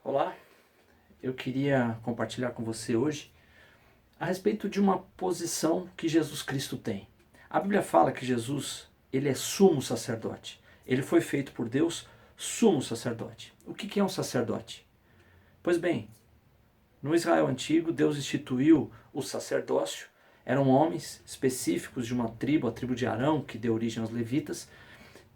Olá, eu queria compartilhar com você hoje a respeito de uma posição que Jesus Cristo tem. A Bíblia fala que Jesus, ele é sumo sacerdote. Ele foi feito por Deus sumo sacerdote. O que é um sacerdote? Pois bem, no Israel antigo, Deus instituiu o sacerdócio. Eram homens específicos de uma tribo, a tribo de Arão, que deu origem aos levitas,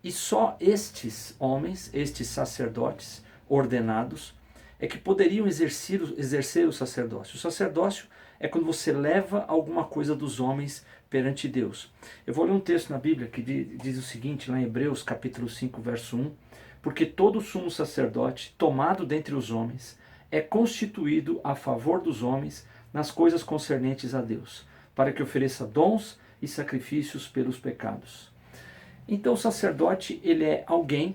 e só estes homens, estes sacerdotes ordenados, é que poderiam exercer o sacerdócio. O sacerdócio é quando você leva alguma coisa dos homens perante Deus. Eu vou ler um texto na Bíblia que diz o seguinte, lá em Hebreus capítulo 5, verso 1, porque todo sumo sacerdote, tomado dentre os homens, é constituído a favor dos homens nas coisas concernentes a Deus, para que ofereça dons e sacrifícios pelos pecados. Então o sacerdote, ele é alguém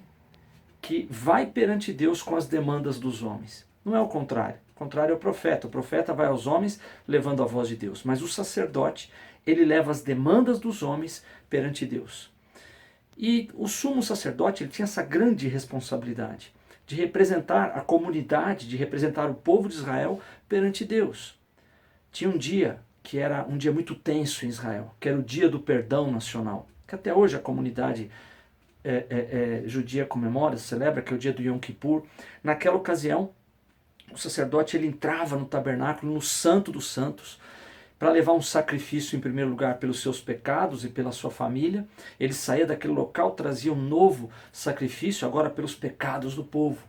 que vai perante Deus com as demandas dos homens. Não é o contrário. O contrário é o profeta. O profeta vai aos homens levando a voz de Deus. Mas o sacerdote, ele leva as demandas dos homens perante Deus. E o sumo sacerdote, ele tinha essa grande responsabilidade de representar a comunidade, de representar o povo de Israel perante Deus. Tinha um dia que era um dia muito tenso em Israel, que era o dia do perdão nacional, que até hoje a comunidade judia comemora, celebra, que é o dia do Yom Kippur. Naquela ocasião, o sacerdote ele entrava no tabernáculo, no Santo dos Santos, para levar um sacrifício em primeiro lugar pelos seus pecados e pela sua família. Ele saía daquele local, trazia um novo sacrifício, agora pelos pecados do povo.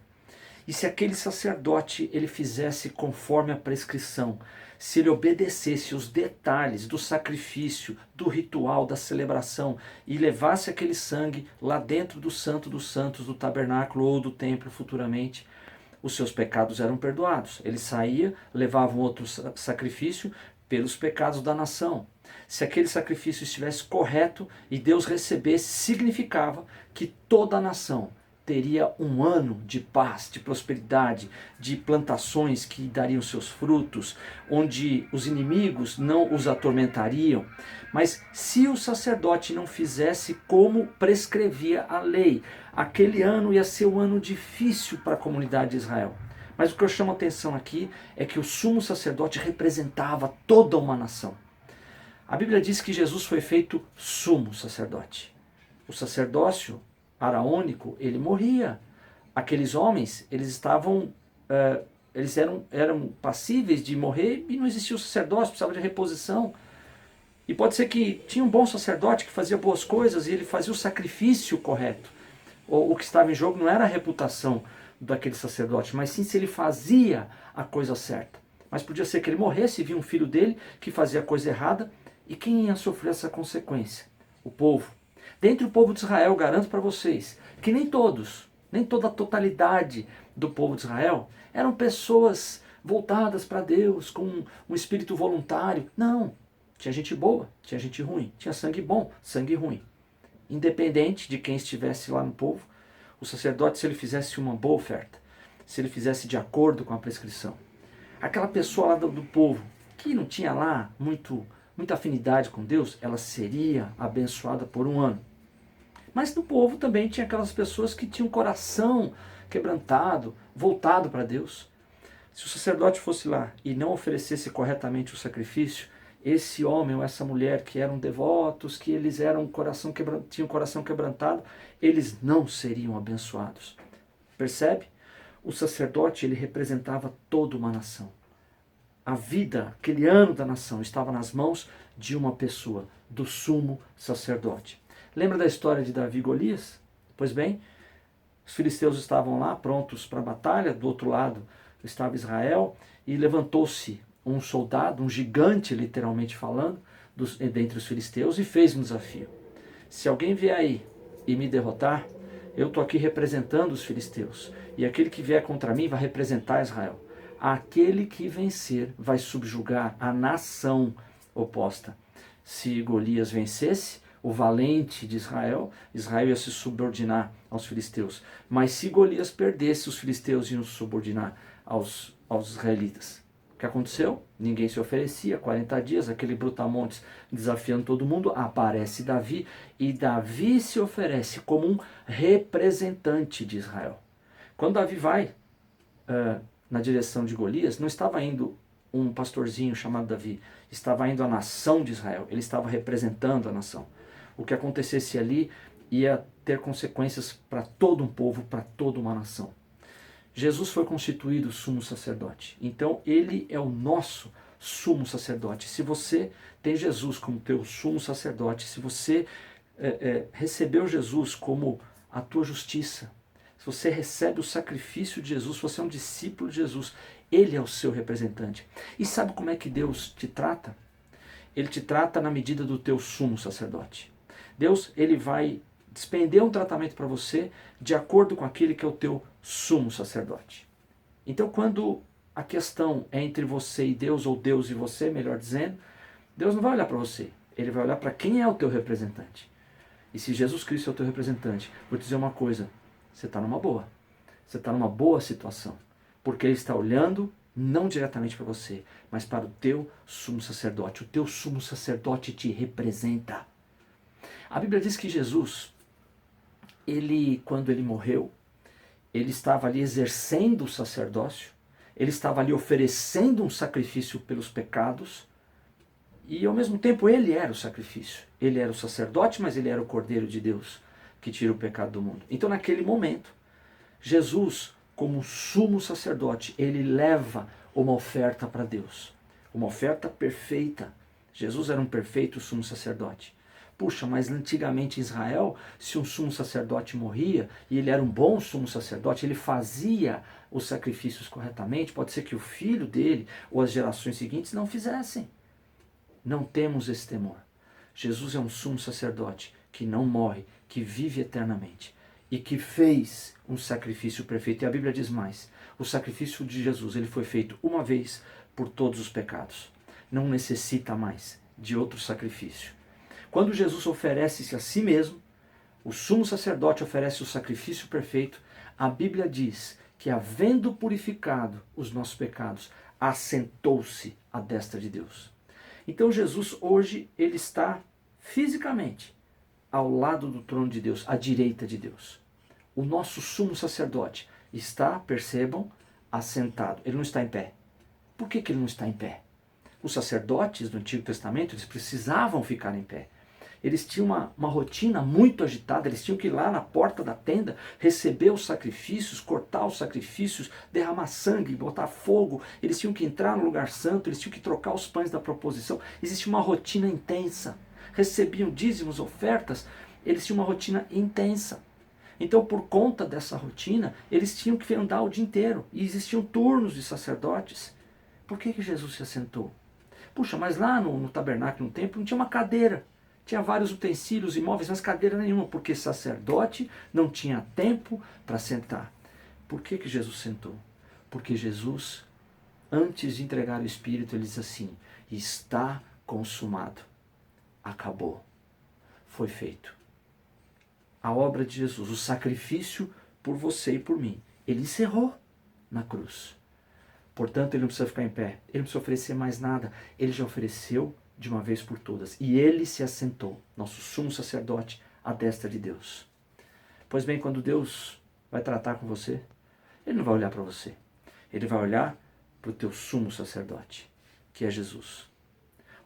E se aquele sacerdote ele fizesse conforme a prescrição, se ele obedecesse os detalhes do sacrifício, do ritual, da celebração e levasse aquele sangue lá dentro do Santo dos Santos, do tabernáculo ou do templo futuramente, os seus pecados eram perdoados. Ele saía, levava um outro sacrifício pelos pecados da nação. Se aquele sacrifício estivesse correto e Deus recebesse, significava que toda a nação teria um ano de paz, de prosperidade, de plantações que dariam seus frutos, onde os inimigos não os atormentariam. Mas se o sacerdote não fizesse como prescrevia a lei, aquele ano ia ser um ano difícil para a comunidade de Israel. Mas o que eu chamo a atenção aqui é que o sumo sacerdote representava toda uma nação. A Bíblia diz que Jesus foi feito sumo sacerdote. O sacerdócio araônico, ele morria. Aqueles homens, eles estavam, eles eram passíveis de morrer e não existia o sacerdócio, precisava de reposição. E pode ser que tinha um bom sacerdote que fazia boas coisas e ele fazia o sacrifício correto. O que estava em jogo não era a reputação daquele sacerdote, mas sim se ele fazia a coisa certa. Mas podia ser que ele morresse e via um filho dele que fazia a coisa errada, e quem ia sofrer essa consequência? O povo. Dentre o povo de Israel, garanto para vocês que nem todos, nem toda a totalidade do povo de Israel eram pessoas voltadas para Deus, com um espírito voluntário. Não, tinha gente boa, tinha gente ruim, tinha sangue bom, sangue ruim. Independente de quem estivesse lá no povo, o sacerdote, se ele fizesse uma boa oferta, se ele fizesse de acordo com a prescrição, aquela pessoa lá do povo que não tinha lá muita afinidade com Deus, ela seria abençoada por um ano. Mas no povo também tinha aquelas pessoas que tinham o coração quebrantado, voltado para Deus. Se o sacerdote fosse lá e não oferecesse corretamente o sacrifício, esse homem ou essa mulher que eram devotos, que eles tinham o coração quebrantado, eles não seriam abençoados. Percebe? O sacerdote, ele representava toda uma nação. A vida, aquele ano da nação, estava nas mãos de uma pessoa, do sumo sacerdote. Lembra da história de Davi e Golias? Pois bem, os filisteus estavam lá prontos para a batalha, do outro lado estava Israel, e levantou-se um soldado, um gigante literalmente falando, dentre os filisteus, e fez um desafio. Se alguém vier aí e me derrotar, eu estou aqui representando os filisteus, e aquele que vier contra mim vai representar Israel. Aquele que vencer vai subjugar a nação oposta. Se Golias vencesse, o valente de Israel, Israel ia se subordinar aos filisteus. Mas se Golias perdesse, os filisteus iam se subordinar aos israelitas. O que aconteceu? Ninguém se oferecia, 40 dias, aquele brutamontes desafiando todo mundo, aparece Davi, e Davi se oferece como um representante de Israel. Quando Davi vai na direção de Golias, não estava indo um pastorzinho chamado Davi, estava indo a nação de Israel, ele estava representando a nação. O que acontecesse ali ia ter consequências para todo um povo, para toda uma nação. Jesus foi constituído sumo sacerdote, então ele é o nosso sumo sacerdote. Se você tem Jesus como teu sumo sacerdote, se você recebeu Jesus como a tua justiça, se você recebe o sacrifício de Jesus, se você é um discípulo de Jesus, ele é o seu representante. E sabe como é que Deus te trata? Ele te trata na medida do teu sumo sacerdote. Deus, ele vai despender um tratamento para você de acordo com aquele que é o teu sumo sacerdote. Então, quando a questão é entre você e Deus, ou Deus e você, melhor dizendo, Deus não vai olhar para você, ele vai olhar para quem é o teu representante. E se Jesus Cristo é o teu representante, vou te dizer uma coisa, você está numa boa. Você está numa boa situação. Porque ele está olhando não diretamente para você, mas para o teu sumo sacerdote. O teu sumo sacerdote te representa. A Bíblia diz que Jesus, quando ele morreu, ele estava ali exercendo o sacerdócio, ele estava ali oferecendo um sacrifício pelos pecados, e ao mesmo tempo ele era o sacrifício. Ele era o sacerdote, mas ele era o Cordeiro de Deus que tira o pecado do mundo. Então naquele momento, Jesus, como sumo sacerdote, ele leva uma oferta para Deus. Uma oferta perfeita. Jesus era um perfeito sumo sacerdote. Puxa, mas antigamente em Israel, se um sumo sacerdote morria, e ele era um bom sumo sacerdote, ele fazia os sacrifícios corretamente, pode ser que o filho dele ou as gerações seguintes não fizessem. Não temos esse temor. Jesus é um sumo sacerdote que não morre, que vive eternamente e que fez um sacrifício perfeito. E a Bíblia diz mais, o sacrifício de Jesus ele foi feito uma vez por todos os pecados. Não necessita mais de outro sacrifício. Quando Jesus oferece-se a si mesmo, o sumo sacerdote oferece o sacrifício perfeito, a Bíblia diz que, havendo purificado os nossos pecados, assentou-se à destra de Deus. Então Jesus hoje ele está fisicamente ao lado do trono de Deus, à direita de Deus. O nosso sumo sacerdote está, percebam, assentado. Ele não está em pé. Por que ele não está em pé? Os sacerdotes do Antigo Testamento, eles precisavam ficar em pé. Eles tinham uma rotina muito agitada, eles tinham que ir lá na porta da tenda, receber os sacrifícios, cortar os sacrifícios, derramar sangue, botar fogo, eles tinham que entrar no lugar santo, eles tinham que trocar os pães da proposição. Existia uma rotina intensa. Recebiam dízimos, ofertas, eles tinham uma rotina intensa. Então, por conta dessa rotina, eles tinham que andar o dia inteiro. E existiam turnos de sacerdotes. Por que Jesus se assentou? Puxa, mas lá no tabernáculo, no templo, não tinha uma cadeira. Tinha vários utensílios e móveis, mas cadeira nenhuma, porque sacerdote não tinha tempo para sentar. Por que Jesus sentou? Porque Jesus, antes de entregar o Espírito, ele diz assim, está consumado. Acabou. Foi feito. A obra de Jesus, o sacrifício por você e por mim, ele encerrou na cruz. Portanto, ele não precisa ficar em pé, ele não precisa oferecer mais nada, ele já ofereceu de uma vez por todas. E ele se assentou, nosso sumo sacerdote, à destra de Deus. Pois bem, quando Deus vai tratar com você, ele não vai olhar para você, ele vai olhar para o teu sumo sacerdote, que é Jesus.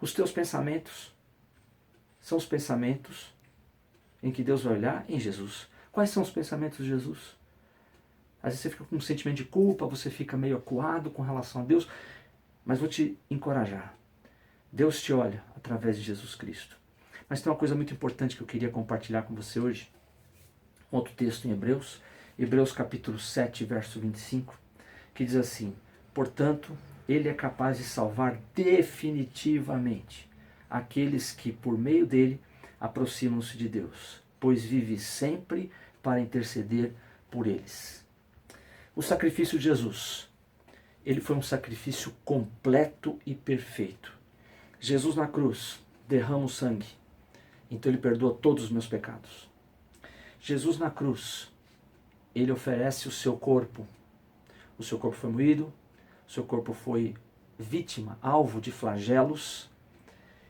Os teus pensamentos são os pensamentos em que Deus vai olhar em Jesus. Quais são os pensamentos de Jesus? Às vezes você fica com um sentimento de culpa, você fica meio acuado com relação a Deus, mas vou te encorajar. Deus te olha através de Jesus Cristo. Mas tem uma coisa muito importante que eu queria compartilhar com você hoje. Um outro texto em Hebreus, Hebreus capítulo 7, verso 25, que diz assim, portanto, ele é capaz de salvar definitivamente aqueles que, por meio dele, aproximam-se de Deus, pois vive sempre para interceder por eles. O sacrifício de Jesus, ele foi um sacrifício completo e perfeito. Jesus na cruz derrama o sangue, então ele perdoa todos os meus pecados. Jesus na cruz, ele oferece o seu corpo. O seu corpo foi moído, o seu corpo foi vítima, alvo de flagelos.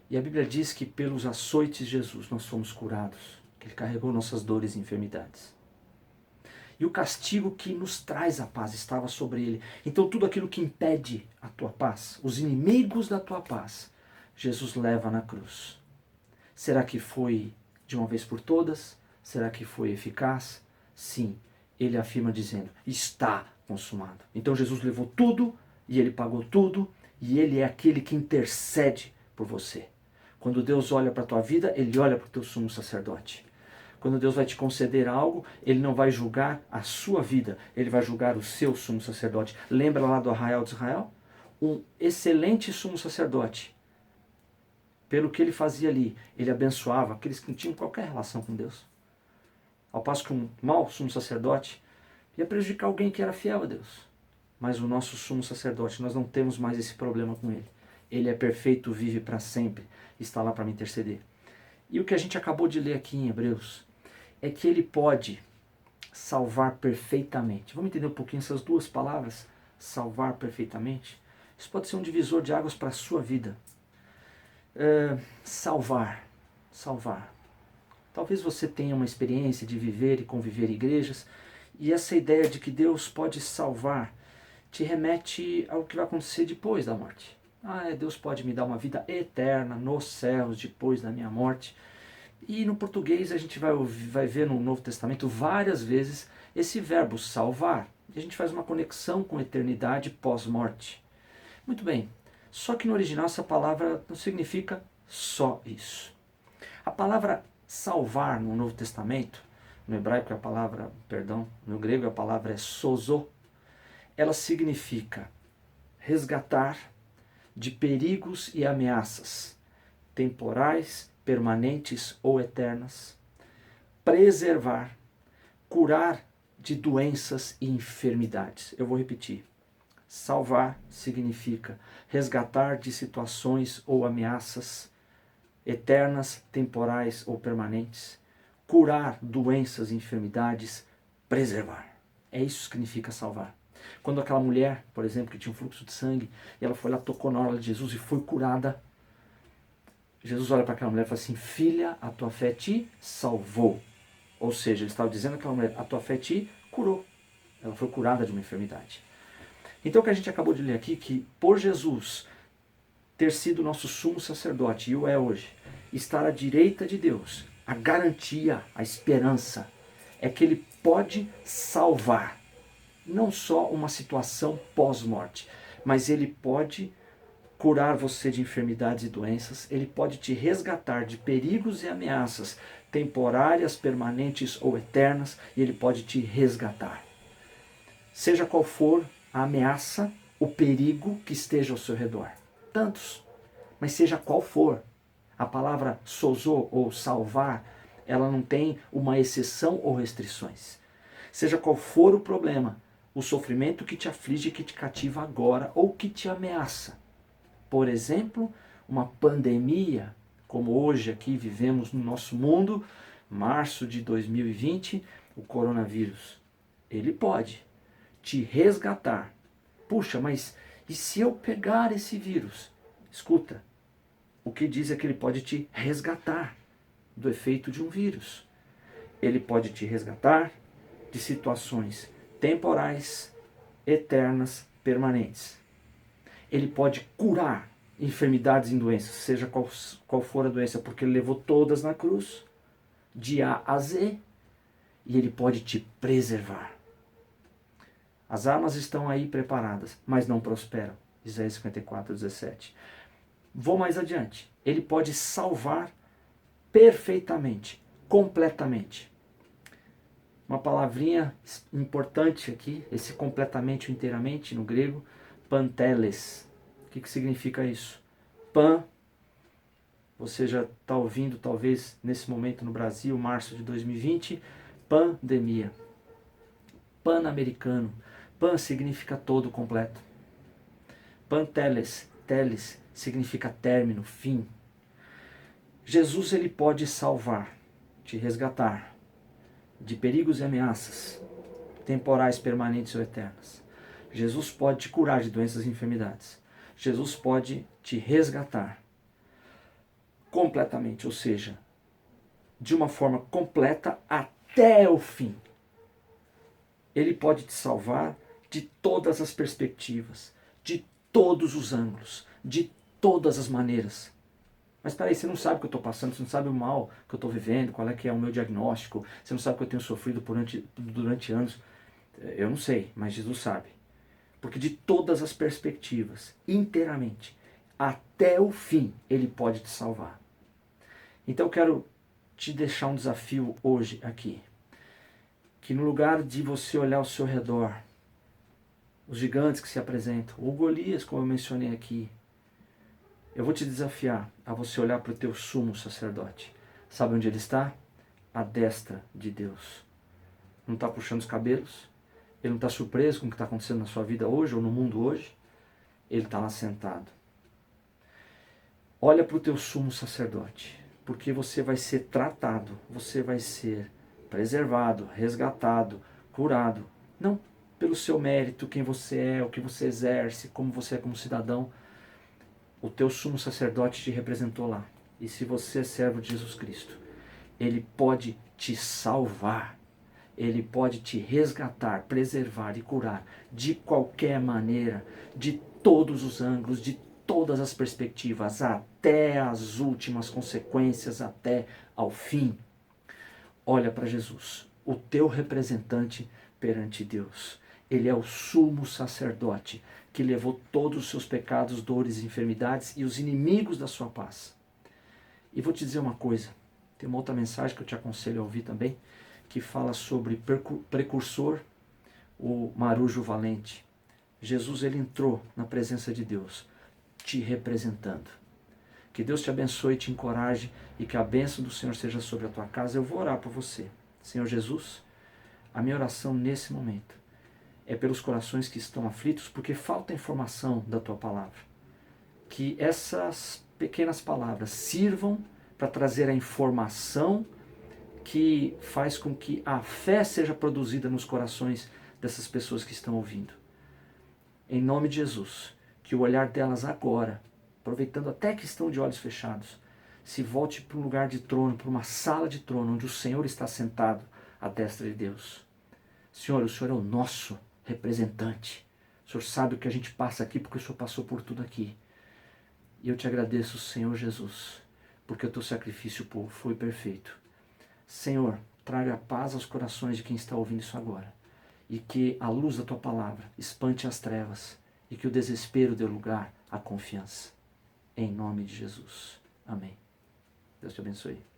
E a Bíblia diz que pelos açoites de Jesus nós fomos curados, que ele carregou nossas dores e enfermidades. e o castigo que nos traz a paz estava sobre ele. Então tudo aquilo que impede a tua paz, os inimigos da tua paz, Jesus leva na cruz. Será que foi de uma vez por todas? Será que foi eficaz? Sim, ele afirma dizendo, está consumado. Então Jesus levou tudo e ele pagou tudo e ele é aquele que intercede por você. Quando Deus olha para a tua vida, ele olha para o teu sumo sacerdote. Quando Deus vai te conceder algo, ele não vai julgar a sua vida, ele vai julgar o seu sumo sacerdote. Lembra lá do arraial de Israel? Um excelente sumo sacerdote. Pelo que ele fazia ali, ele abençoava aqueles que não tinham qualquer relação com Deus. Ao passo que um mau sumo sacerdote ia prejudicar alguém que era fiel a Deus. Mas o nosso sumo sacerdote, nós não temos mais esse problema com ele. Ele é perfeito, vive para sempre, está lá para me interceder. E o que a gente acabou de ler aqui em Hebreus é que ele pode salvar perfeitamente. Vamos entender um pouquinho essas duas palavras? Salvar perfeitamente. Isso pode ser um divisor de águas para a sua vida. Salvar. Talvez você tenha uma experiência de viver e conviver em igrejas, e essa ideia de que Deus pode salvar te remete ao que vai acontecer depois da morte. Deus pode me dar uma vida eterna nos céus depois da minha morte. E no português a gente vai ver no Novo Testamento várias vezes esse verbo salvar. E a gente faz uma conexão com a eternidade pós-morte. Muito bem, só que no original essa palavra não significa só isso. A palavra salvar no Novo Testamento, no hebraico no grego a palavra é sozo, ela significa resgatar de perigos e ameaças temporais, permanentes ou eternas, preservar, curar de doenças e enfermidades. Eu vou repetir. Salvar significa resgatar de situações ou ameaças eternas, temporais ou permanentes, curar doenças e enfermidades, preservar. É isso que significa salvar. Quando aquela mulher, por exemplo, que tinha um fluxo de sangue, e ela foi lá, tocou na orla de Jesus e foi curada, Jesus olha para aquela mulher e fala assim, filha, a tua fé te salvou. Ou seja, ele estava dizendo àquela mulher, a tua fé te curou. Ela foi curada de uma enfermidade. Então o que a gente acabou de ler aqui, que por Jesus ter sido nosso sumo sacerdote, e o é hoje, estar à direita de Deus, a garantia, a esperança, é que ele pode salvar, não só uma situação pós-morte, mas ele pode curar você de enfermidades e doenças, ele pode te resgatar de perigos e ameaças temporárias, permanentes ou eternas, e ele pode te resgatar. Seja qual for a ameaça, o perigo que esteja ao seu redor. Tantos, mas seja qual for. A palavra sozo ou salvar, ela não tem uma exceção ou restrições. Seja qual for o problema, o sofrimento que te aflige, que te cativa agora ou que te ameaça. Por exemplo, uma pandemia, como hoje aqui vivemos no nosso mundo, março de 2020, o coronavírus. Ele pode te resgatar. Puxa, mas e se eu pegar esse vírus? Escuta, o que diz é que ele pode te resgatar do efeito de um vírus. Ele pode te resgatar de situações temporais, eternas, permanentes. Ele pode curar enfermidades e doenças, seja qual for a doença, porque ele levou todas na cruz, de A a Z, e ele pode te preservar. As armas estão aí preparadas, mas não prosperam. Isaías 54, 17. Vou mais adiante. Ele pode salvar perfeitamente, completamente. Uma palavrinha importante aqui, esse completamente ou inteiramente no grego, panteles. O que significa isso? Pan, você já está ouvindo talvez nesse momento no Brasil, março de 2020, pandemia. Pan-americano. Pan significa todo, completo. Panteles, teles, significa término, fim. Jesus ele pode salvar, te resgatar de perigos e ameaças, temporais, permanentes ou eternas. Jesus pode te curar de doenças e enfermidades. Jesus pode te resgatar completamente, ou seja, de uma forma completa até o fim. Ele pode te salvar de todas as perspectivas, de todos os ângulos, de todas as maneiras. Mas peraí, você não sabe o que eu estou passando, você não sabe o mal que eu estou vivendo, qual é que é o meu diagnóstico, você não sabe o que eu tenho sofrido durante anos. Eu não sei, mas Jesus sabe. Porque de todas as perspectivas, inteiramente, até o fim, Ele pode te salvar. Então eu quero te deixar um desafio hoje aqui. Que no lugar de você olhar ao seu redor, os gigantes que se apresentam, ou Golias, como eu mencionei aqui, eu vou te desafiar a você olhar para o teu sumo sacerdote. Sabe onde ele está? À destra de Deus. Não está puxando os cabelos, ele não está surpreso com o que está acontecendo na sua vida hoje ou no mundo hoje. Ele está lá sentado. Olha para o teu sumo sacerdote, porque você vai ser tratado, você vai ser preservado, resgatado, curado. Não pelo seu mérito, quem você é, o que você exerce, como você é como cidadão. O teu sumo sacerdote te representou lá. E se você é servo de Jesus Cristo, ele pode te salvar. Ele pode te resgatar, preservar e curar de qualquer maneira, de todos os ângulos, de todas as perspectivas, até as últimas consequências, até ao fim. Olha para Jesus, o teu representante perante Deus. Ele é o sumo sacerdote que levou todos os seus pecados, dores e enfermidades e os inimigos da sua paz. E vou te dizer uma coisa, tem uma outra mensagem que eu te aconselho a ouvir também, que fala sobre precursor, o marujo valente. Jesus, ele entrou na presença de Deus, te representando. Que Deus te abençoe e te encoraje e que a bênção do Senhor seja sobre a tua casa. Eu vou orar por você. Senhor Jesus, a minha oração nesse momento é pelos corações que estão aflitos, porque falta informação da tua palavra. Que essas pequenas palavras sirvam para trazer a informação que faz com que a fé seja produzida nos corações dessas pessoas que estão ouvindo. Em nome de Jesus, que o olhar delas agora, aproveitando até que estão de olhos fechados, se volte para um lugar de trono, para uma sala de trono, onde o Senhor está sentado à destra de Deus. Senhor, o Senhor é o nosso representante. O Senhor sabe o que a gente passa aqui, porque o Senhor passou por tudo aqui. E eu te agradeço, Senhor Jesus, porque o teu sacrifício foi perfeito. Senhor, traga paz aos corações de quem está ouvindo isso agora. E que a luz da tua palavra espante as trevas. E que o desespero dê lugar à confiança. Em nome de Jesus. Amém. Deus te abençoe.